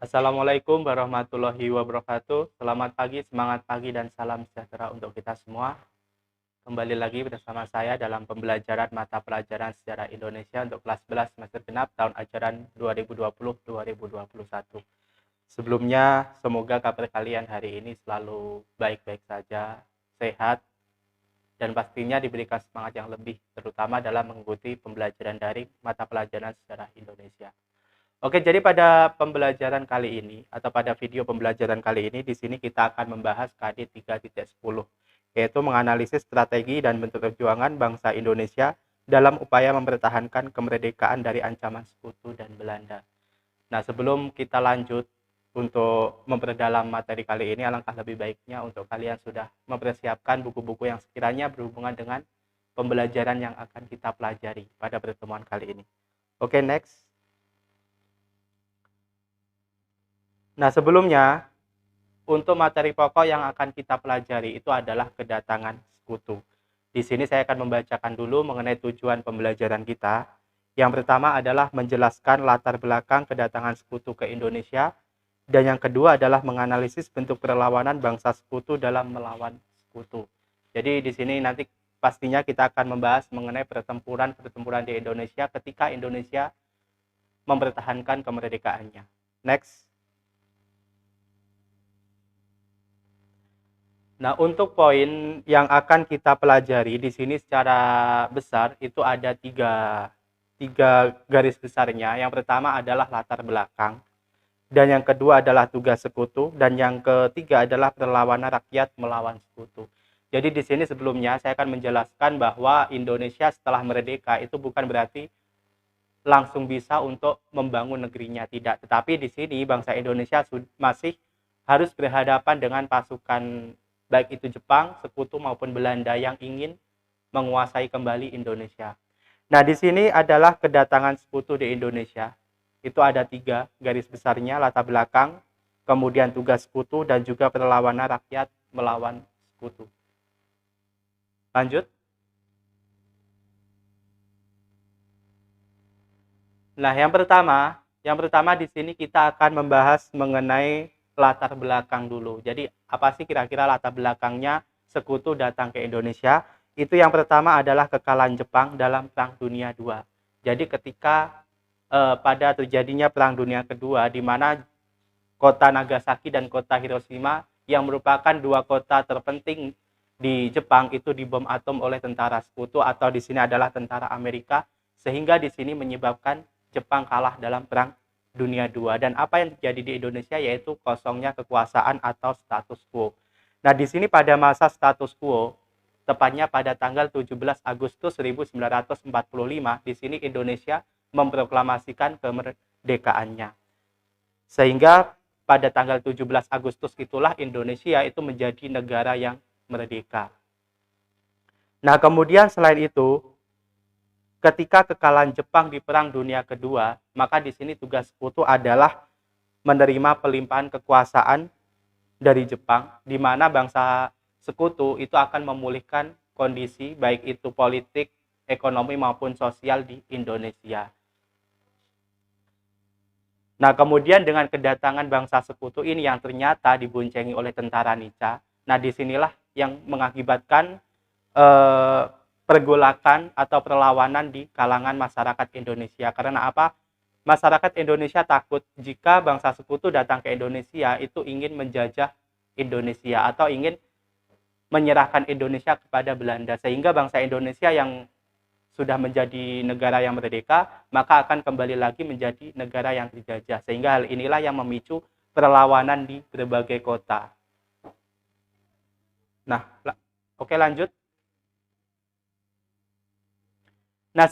Assalamualaikum warahmatullahi wabarakatuh. Selamat pagi, semangat pagi, dan salam sejahtera untuk kita semua. Kembali lagi bersama saya dalam pembelajaran mata pelajaran sejarah Indonesia untuk kelas 11 semester genap tahun ajaran 2020-2021. Sebelumnya, semoga kabar kalian hari ini selalu baik-baik saja, sehat, dan pastinya diberikan semangat yang lebih, terutama dalam mengikuti pembelajaran daring mata pelajaran sejarah Indonesia. Oke, jadi pada pembelajaran kali ini atau pada video pembelajaran kali ini di sini kita akan membahas KD 3.10, yaitu menganalisis strategi dan bentuk perjuangan bangsa Indonesia dalam upaya mempertahankan kemerdekaan dari ancaman sekutu dan Belanda. Nah, sebelum kita lanjut untuk memperdalam materi kali ini, alangkah lebih baiknya untuk kalian sudah mempersiapkan buku-buku yang sekiranya berhubungan dengan pembelajaran yang akan kita pelajari pada pertemuan kali ini. Oke, next. Nah, sebelumnya, untuk materi pokok yang akan kita pelajari itu adalah kedatangan sekutu. Di sini saya akan membacakan dulu mengenai tujuan pembelajaran kita. Yang pertama adalah menjelaskan latar belakang kedatangan sekutu ke Indonesia, dan yang kedua adalah menganalisis bentuk perlawanan bangsa sekutu dalam melawan sekutu. Jadi di sini nanti pastinya kita akan membahas mengenai pertempuran di Indonesia ketika Indonesia mempertahankan kemerdekaannya. Next. Nah, untuk poin yang akan kita pelajari di sini secara besar itu ada tiga garis besarnya. Yang pertama adalah latar belakang, dan yang kedua adalah tugas sekutu, dan yang ketiga adalah perlawanan rakyat melawan sekutu. Jadi di sini sebelumnya saya akan menjelaskan bahwa Indonesia setelah merdeka itu bukan berarti langsung bisa untuk membangun negerinya, tidak. Tetapi di sini bangsa Indonesia masih harus berhadapan dengan pasukan baik itu Jepang, Sekutu maupun Belanda yang ingin menguasai kembali Indonesia. Nah, di sini adalah kedatangan Sekutu di Indonesia. Itu ada tiga garis besarnya, latar belakang, kemudian tugas Sekutu, dan juga perlawanan rakyat melawan Sekutu. Lanjut. Nah, yang pertama di sini kita akan membahas mengenai latar belakang dulu. Jadi, apa sih kira-kira latar belakangnya Sekutu datang ke Indonesia? Itu yang pertama adalah kekalahan Jepang dalam Perang Dunia II. Jadi, ketika pada terjadinya Perang Dunia Kedua, di mana kota Nagasaki dan kota Hiroshima yang merupakan dua kota terpenting di Jepang itu dibom atom oleh tentara Sekutu, atau di sini adalah tentara Amerika, sehingga di sini menyebabkan Jepang kalah dalam Perang Dunia II. Dan apa yang terjadi di Indonesia yaitu kosongnya kekuasaan atau status quo. Nah, di sini pada masa status quo, tepatnya pada tanggal 17 Agustus 1945, di sini Indonesia memproklamasikan kemerdekaannya. Sehingga pada tanggal 17 Agustus itulah Indonesia itu menjadi negara yang merdeka. Nah, kemudian selain itu, ketika kekalahan Jepang di Perang Dunia Kedua, maka di sini tugas Sekutu adalah menerima pelimpahan kekuasaan dari Jepang, di mana bangsa Sekutu itu akan memulihkan kondisi baik itu politik, ekonomi maupun sosial di Indonesia. Nah, kemudian dengan kedatangan bangsa Sekutu ini yang ternyata diboncengi oleh tentara Nica, nah disinilah yang mengakibatkan pergolakan atau perlawanan di kalangan masyarakat Indonesia. Karena apa? Masyarakat Indonesia takut jika bangsa Sekutu datang ke Indonesia itu ingin menjajah Indonesia atau ingin menyerahkan Indonesia kepada Belanda, sehingga bangsa Indonesia yang sudah menjadi negara yang merdeka, maka akan kembali lagi menjadi negara yang dijajah. Sehingga hal inilah yang memicu perlawanan di berbagai kota. Nah, oke, lanjut. Nah,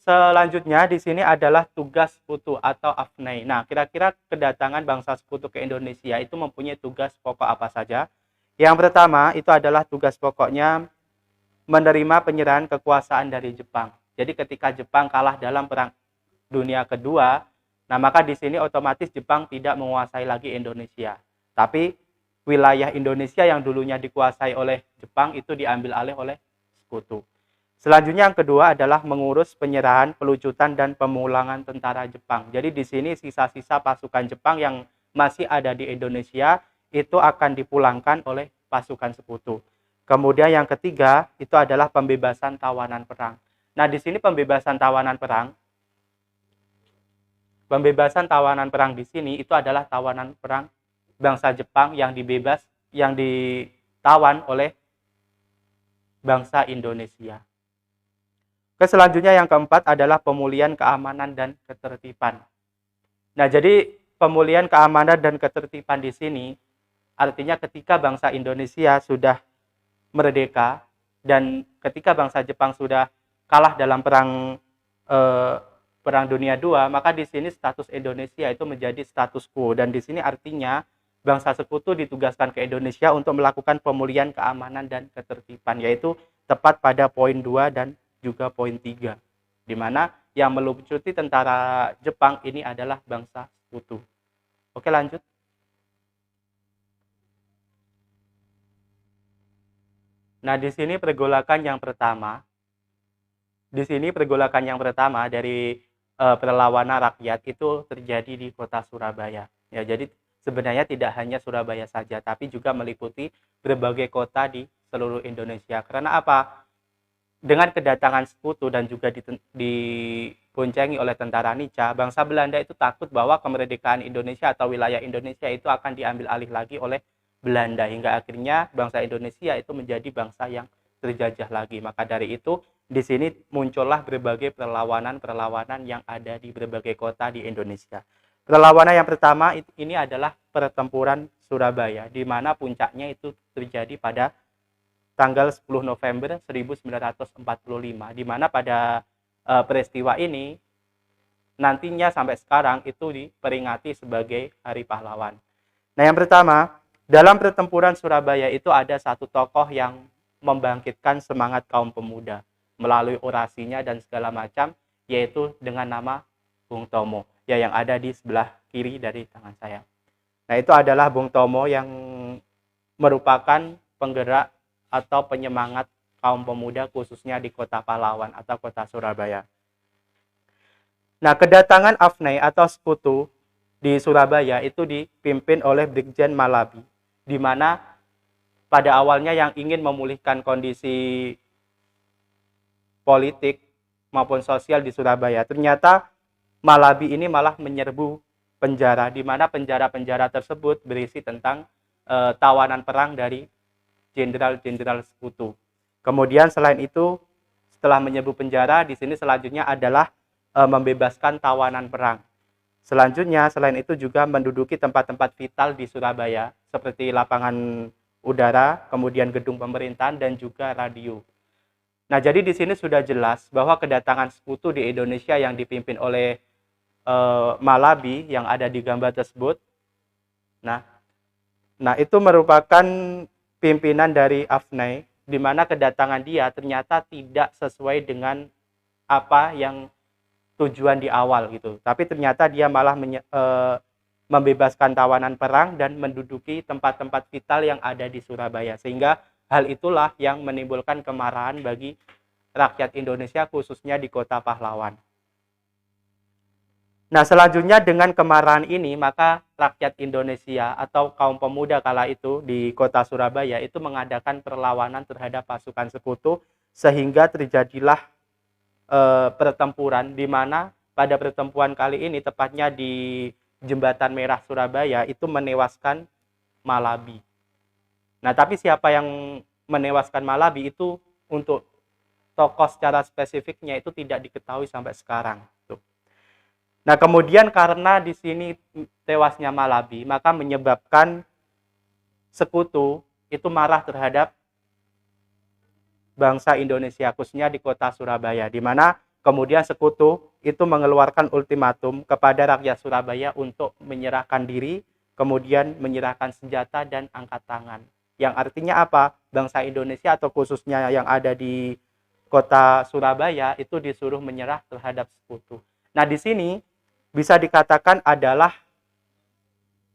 selanjutnya di sini adalah tugas Sekutu atau AFNEI. Nah, kira-kira kedatangan bangsa Sekutu ke Indonesia itu mempunyai tugas pokok apa saja? Yang pertama itu adalah tugas pokoknya menerima penyerahan kekuasaan dari Jepang. Jadi ketika Jepang kalah dalam Perang Dunia Kedua, nah maka di sini otomatis Jepang tidak menguasai lagi Indonesia. Tapi wilayah Indonesia yang dulunya dikuasai oleh Jepang itu diambil alih oleh Sekutu. Selanjutnya yang kedua adalah mengurus penyerahan, pelucutan, dan pemulangan tentara Jepang. Jadi di sini sisa-sisa pasukan Jepang yang masih ada di Indonesia itu akan dipulangkan oleh pasukan sekutu. Kemudian yang ketiga itu adalah pembebasan tawanan perang. Nah, di sini pembebasan tawanan perang di sini itu adalah tawanan perang bangsa Jepang yang ditawan oleh bangsa Indonesia. Selanjutnya yang keempat adalah pemulihan keamanan dan ketertiban. Nah, jadi pemulihan keamanan dan ketertiban di sini artinya ketika bangsa Indonesia sudah merdeka dan ketika bangsa Jepang sudah kalah dalam Perang Dunia II, maka di sini status Indonesia itu menjadi status quo, dan di sini artinya bangsa sekutu ditugaskan ke Indonesia untuk melakukan pemulihan keamanan dan ketertiban, yaitu tepat pada poin 2 dan juga poin 3, di mana yang melucuti tentara Jepang ini adalah bangsa sekutu. Oke, lanjut. Nah, di sini pergolakan yang pertama dari perlawanan rakyat itu terjadi di kota Surabaya. Ya, jadi sebenarnya tidak hanya Surabaya saja, tapi juga meliputi berbagai kota di seluruh Indonesia. Karena apa? Dengan kedatangan sekutu dan juga diboncengi oleh tentara Nica, bangsa Belanda itu takut bahwa kemerdekaan Indonesia atau wilayah Indonesia itu akan diambil alih lagi oleh Belanda, hingga akhirnya bangsa Indonesia itu menjadi bangsa yang terjajah lagi. Maka dari itu di sini muncullah berbagai perlawanan yang ada di berbagai kota di Indonesia. Perlawanan yang pertama ini adalah pertempuran Surabaya, di mana puncaknya itu terjadi pada tanggal 10 November 1945, di mana pada peristiwa ini nantinya sampai sekarang itu diperingati sebagai Hari Pahlawan. Nah, yang pertama, dalam pertempuran Surabaya itu ada satu tokoh yang membangkitkan semangat kaum pemuda melalui orasinya dan segala macam, yaitu dengan nama Bung Tomo, ya, yang ada di sebelah kiri dari tangan saya. Nah, itu adalah Bung Tomo yang merupakan penggerak atau penyemangat kaum pemuda khususnya di kota pahlawan atau kota Surabaya. Nah, kedatangan Afnei atau sekutu di Surabaya itu dipimpin oleh Brigjen Malabi, di mana pada awalnya yang ingin memulihkan kondisi politik maupun sosial di Surabaya, ternyata Malabi ini malah menyerbu penjara, di mana penjara-penjara tersebut berisi tentang tawanan perang dari jenderal-jenderal sekutu. Kemudian selain itu, setelah menyerbu penjara, di sini selanjutnya adalah membebaskan tawanan perang. Selanjutnya, selain itu juga menduduki tempat-tempat vital di Surabaya, seperti lapangan udara, kemudian gedung pemerintahan, dan juga radio. Nah, jadi di sini sudah jelas bahwa kedatangan sekutu di Indonesia yang dipimpin oleh Malabi yang ada di gambar tersebut. Nah, itu merupakan pimpinan dari Afnei, di mana kedatangan dia ternyata tidak sesuai dengan apa yang tujuan di awal gitu. Tapi ternyata dia malah membebaskan tawanan perang dan menduduki tempat-tempat vital yang ada di Surabaya, sehingga hal itulah yang menimbulkan kemarahan bagi rakyat Indonesia khususnya di kota pahlawan. Nah, selanjutnya dengan kemarahan ini, maka rakyat Indonesia atau kaum pemuda kala itu di kota Surabaya itu mengadakan perlawanan terhadap pasukan sekutu, sehingga terjadilah pertempuran, di mana pada pertempuran kali ini tepatnya di Jembatan Merah Surabaya itu menewaskan Malabi. Nah, tapi siapa yang menewaskan Malabi itu untuk tokoh secara spesifiknya itu tidak diketahui sampai sekarang. Nah, kemudian karena di sini tewasnya Malabi, maka menyebabkan sekutu itu marah terhadap bangsa Indonesia, khususnya di kota Surabaya, di mana kemudian sekutu itu mengeluarkan ultimatum kepada rakyat Surabaya untuk menyerahkan diri, kemudian menyerahkan senjata dan angkat tangan. Yang artinya apa? Bangsa Indonesia atau khususnya yang ada di kota Surabaya itu disuruh menyerah terhadap sekutu. Nah, di sini bisa dikatakan adalah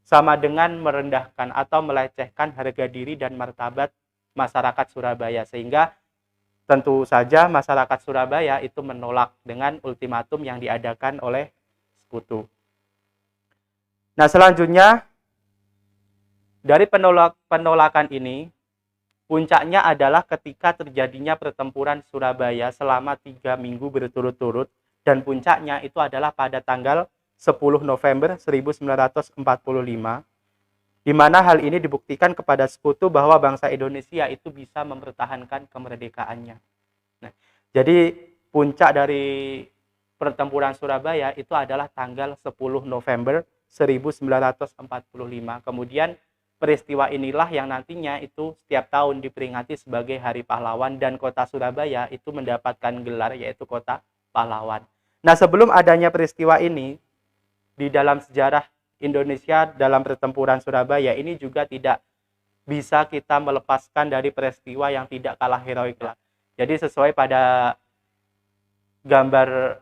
sama dengan merendahkan atau melecehkan harga diri dan martabat masyarakat Surabaya, sehingga tentu saja masyarakat Surabaya itu menolak dengan ultimatum yang diadakan oleh sekutu. Nah, selanjutnya Dari penolakan ini, puncaknya adalah ketika terjadinya pertempuran Surabaya selama 3 minggu berturut-turut, dan puncaknya itu adalah pada tanggal 10 November 1945, di mana hal ini dibuktikan kepada sekutu bahwa bangsa Indonesia itu bisa mempertahankan kemerdekaannya. Nah, jadi puncak dari pertempuran Surabaya itu adalah tanggal 10 November 1945. Kemudian peristiwa inilah yang nantinya itu setiap tahun diperingati sebagai Hari Pahlawan, dan kota Surabaya itu mendapatkan gelar yaitu Kota Pahlawan. Nah, sebelum adanya peristiwa ini, di dalam sejarah Indonesia dalam pertempuran Surabaya ini juga tidak bisa kita melepaskan dari peristiwa yang tidak kalah heroik lah. Jadi sesuai pada gambar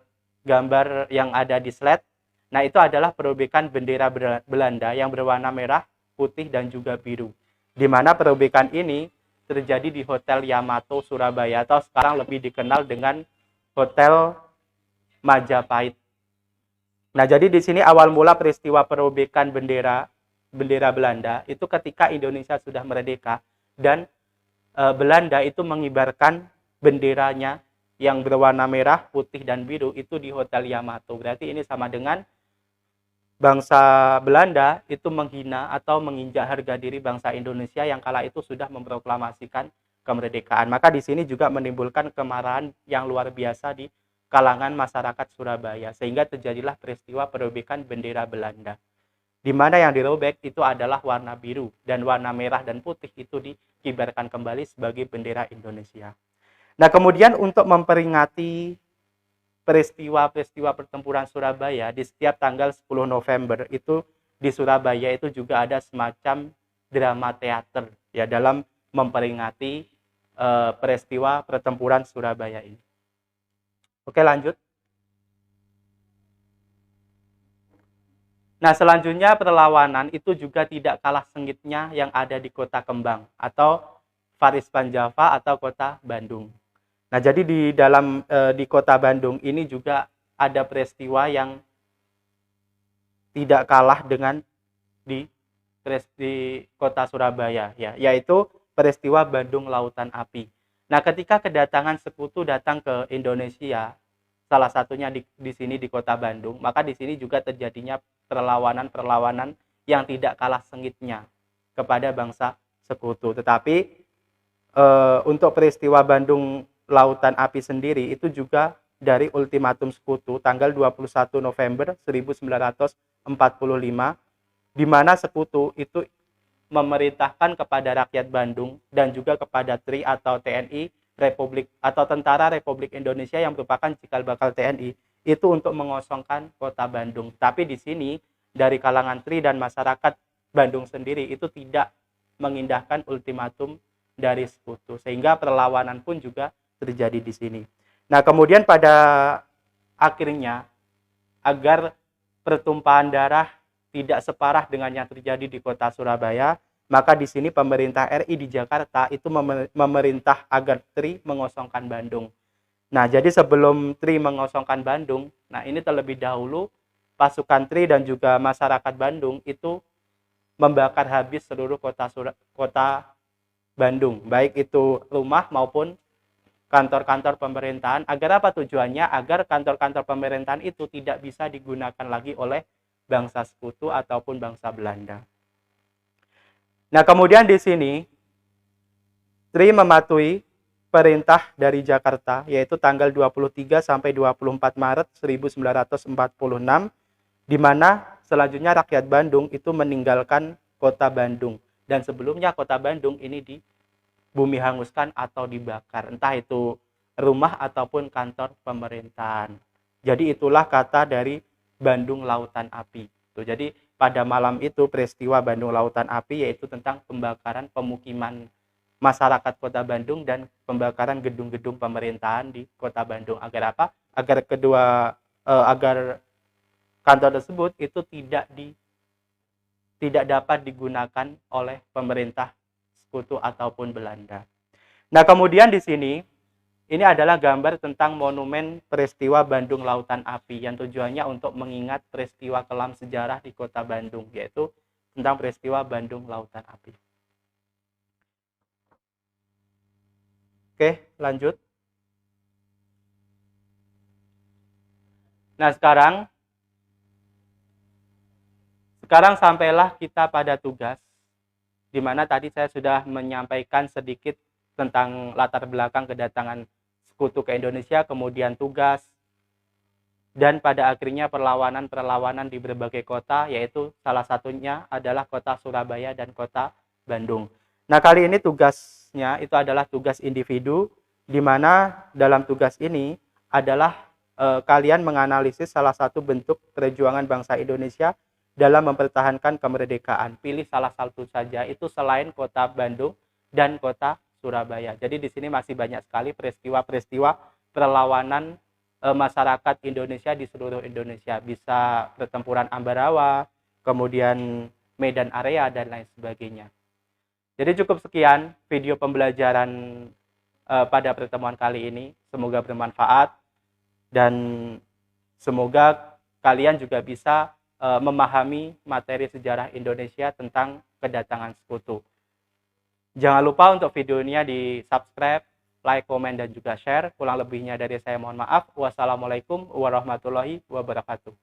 yang ada di slide, nah itu adalah perobekan bendera Belanda yang berwarna merah, putih, dan juga biru. Di mana perobekan ini terjadi di Hotel Yamato Surabaya, atau sekarang lebih dikenal dengan Hotel Majapahit. Nah, jadi di sini awal mula peristiwa perobekan bendera Belanda itu ketika Indonesia sudah merdeka, dan Belanda itu mengibarkan benderanya yang berwarna merah, putih, dan biru itu di Hotel Yamato. Berarti ini sama dengan bangsa Belanda itu menghina atau menginjak harga diri bangsa Indonesia yang kala itu sudah memproklamasikan kemerdekaan. Maka di sini juga menimbulkan kemarahan yang luar biasa di kalangan masyarakat Surabaya, sehingga terjadilah peristiwa perobekan bendera Belanda, di mana yang dirobek itu adalah warna biru, dan warna merah dan putih itu dikibarkan kembali sebagai bendera Indonesia. Nah, kemudian untuk memperingati peristiwa-peristiwa pertempuran Surabaya, di setiap tanggal 10 November itu di Surabaya itu juga ada semacam drama teater ya dalam memperingati peristiwa pertempuran Surabaya ini. Oke, lanjut. Nah, selanjutnya perlawanan itu juga tidak kalah sengitnya yang ada di Kota Kembang atau Faris Panjava atau Kota Bandung. Nah, jadi di Kota Bandung ini juga ada peristiwa yang tidak kalah dengan di Kota Surabaya ya, yaitu peristiwa Bandung Lautan Api. Nah, ketika kedatangan sekutu datang ke Indonesia, salah satunya di sini di Kota Bandung, maka di sini juga terjadinya perlawanan yang tidak kalah sengitnya kepada bangsa sekutu. Tetapi untuk peristiwa Bandung Lautan Api sendiri itu juga dari ultimatum sekutu tanggal 21 November 1945, di mana sekutu itu memerintahkan kepada rakyat Bandung dan juga kepada TRI atau TNI Republik atau Tentara Republik Indonesia yang merupakan cikal bakal TNI itu untuk mengosongkan Kota Bandung. Tapi di sini dari kalangan TRI dan masyarakat Bandung sendiri itu tidak mengindahkan ultimatum dari sekutu, sehingga perlawanan pun juga terjadi di sini. Nah, kemudian pada akhirnya agar pertumpahan darah tidak separah dengan yang terjadi di Kota Surabaya, maka di sini pemerintah RI di Jakarta itu memerintah agar TRI mengosongkan Bandung. Nah, jadi sebelum TRI mengosongkan Bandung, nah ini terlebih dahulu pasukan TRI dan juga masyarakat Bandung itu membakar habis seluruh kota Bandung, baik itu rumah maupun kantor-kantor pemerintahan. Agar apa tujuannya? Agar kantor-kantor pemerintahan itu tidak bisa digunakan lagi oleh bangsa sekutu ataupun bangsa Belanda. Nah, kemudian di sini TRI mematuhi perintah dari Jakarta, yaitu tanggal 23 sampai 24 Maret 1946, di mana selanjutnya rakyat Bandung itu meninggalkan Kota Bandung, dan sebelumnya Kota Bandung ini dibumi hanguskan atau dibakar, entah itu rumah ataupun kantor pemerintahan. Jadi itulah kata dari Bandung Lautan Api. Jadi pada malam itu peristiwa Bandung Lautan Api yaitu tentang pembakaran pemukiman masyarakat Kota Bandung dan pembakaran gedung-gedung pemerintahan di Kota Bandung. Agar apa? Agar kantor tersebut itu tidak dapat digunakan oleh pemerintah sekutu ataupun Belanda. Nah, kemudian di sini ini adalah gambar tentang monumen peristiwa Bandung Lautan Api yang tujuannya untuk mengingat peristiwa kelam sejarah di Kota Bandung, yaitu tentang peristiwa Bandung Lautan Api. Oke, lanjut. Nah, sekarang sampailah kita pada tugas, di mana tadi saya sudah menyampaikan sedikit tentang latar belakang kedatangan sekutu ke Indonesia, kemudian tugas, dan pada akhirnya perlawanan di berbagai kota, yaitu salah satunya adalah kota Surabaya dan kota Bandung. Nah, kali ini tugasnya itu adalah tugas individu, di mana dalam tugas ini adalah kalian menganalisis salah satu bentuk perjuangan bangsa Indonesia dalam mempertahankan kemerdekaan. Pilih salah satu saja, itu selain kota Bandung dan kota Surabaya. Jadi di sini masih banyak sekali peristiwa-peristiwa perlawanan masyarakat Indonesia di seluruh Indonesia. Bisa pertempuran Ambarawa, kemudian Medan Area, dan lain sebagainya. Jadi cukup sekian video pembelajaran pada pertemuan kali ini. Semoga bermanfaat dan semoga kalian juga bisa memahami materi sejarah Indonesia tentang kedatangan sekutu. Jangan lupa untuk videonya di subscribe, like, komen, dan juga share. Kurang lebihnya dari saya mohon maaf. Wassalamualaikum warahmatullahi wabarakatuh.